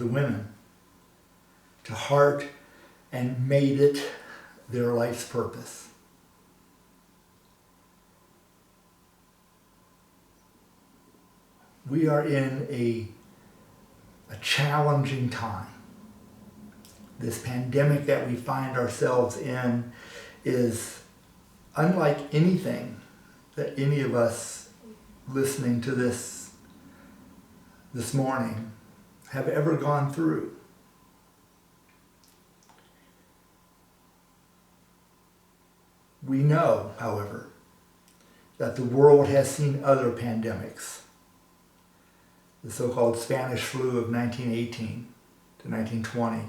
the women to heart and made it their life's purpose. We are in a challenging time. This pandemic that we find ourselves in is unlike anything that any of us listening to this morning have ever gone through. We know, however, that the world has seen other pandemics. The so-called Spanish flu of 1918 to 1920.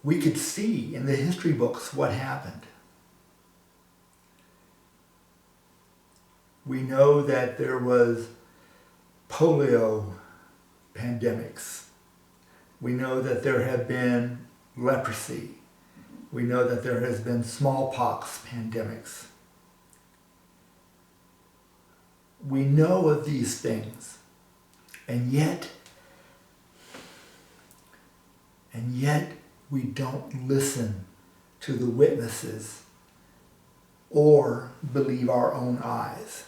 We could see in the history books what happened. We know that there was polio pandemics. We know that there have been leprosy. We know that there has been smallpox pandemics. We know of these things, and yet we don't listen to the witnesses or believe our own eyes.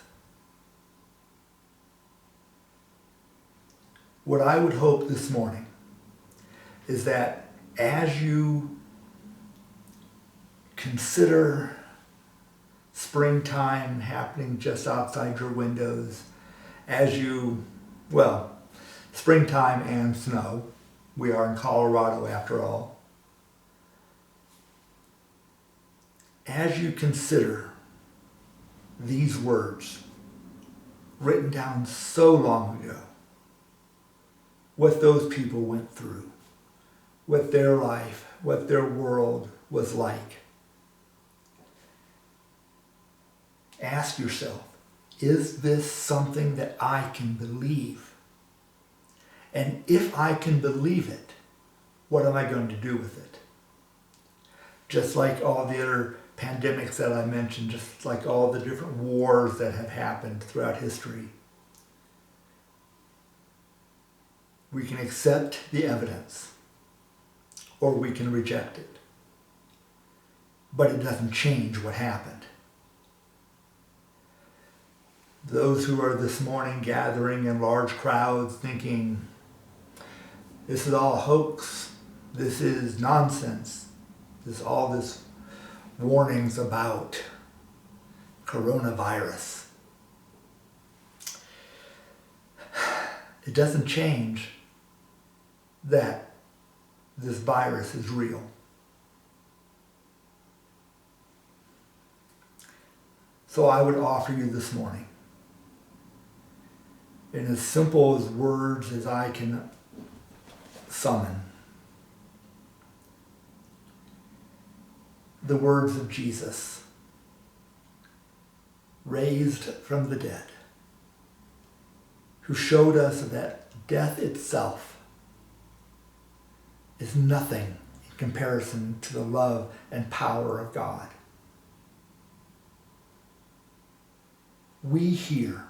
What I would hope this morning is that as you consider springtime happening just outside your windows, springtime and snow, we are in Colorado after all, as you consider these words written down so long ago, what those people went through, what their life, what their world was like, ask yourself, is this something that I can believe? And if I can believe it, what am I going to do with it? Just like all the other pandemics that I mentioned, just like all the different wars that have happened throughout history, we can accept the evidence or we can reject it. But it doesn't change what happened. Those who are this morning gathering in large crowds thinking, this is all a hoax, this is nonsense, there's all this warnings about coronavirus. It doesn't change that this virus is real. So I would offer you this morning, in as simple as words as I can summon, the words of Jesus, raised from the dead, who showed us that death itself is nothing in comparison to the love and power of God. We here,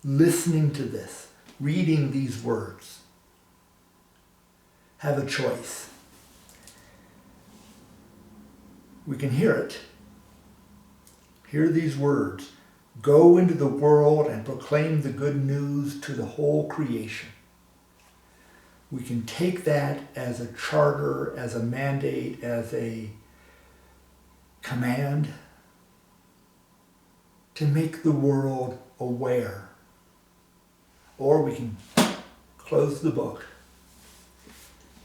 listening to this, reading these words, have a choice. We can hear it. Hear these words. Go into the world and proclaim the good news to the whole creation. We can take that as a charter, as a mandate, as a command to make the world aware. Or we can close the book,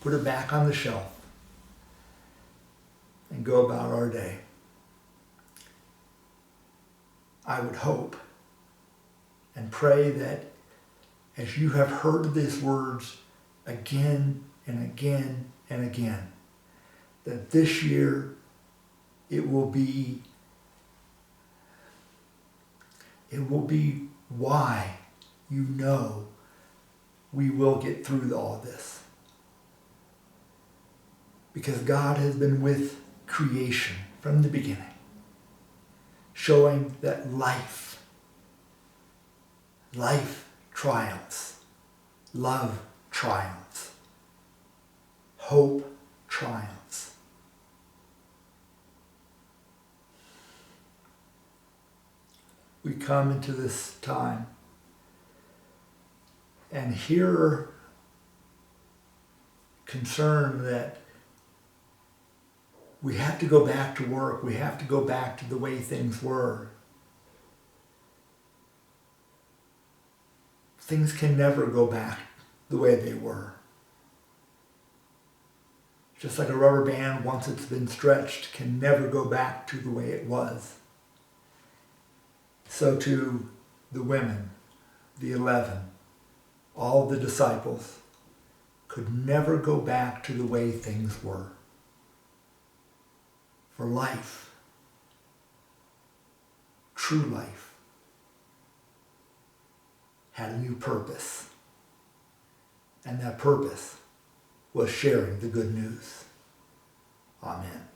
put it back on the shelf, and go about our day. I would hope and pray that as you have heard these words again and again and again, that this year it will be why you know we will get through all this. Because God has been with creation from the beginning, showing that life triumphs, love triumphs, hope triumphs. We come into this time and hear concern that we have to go back to work, we have to go back to the way things were. Things can never go back the way they were. Just like a rubber band, once it's been stretched, can never go back to the way it was. So to the women, the 11, all the disciples, could never go back to the way things were. For life, true life, had a new purpose. And that purpose was sharing the good news. Amen.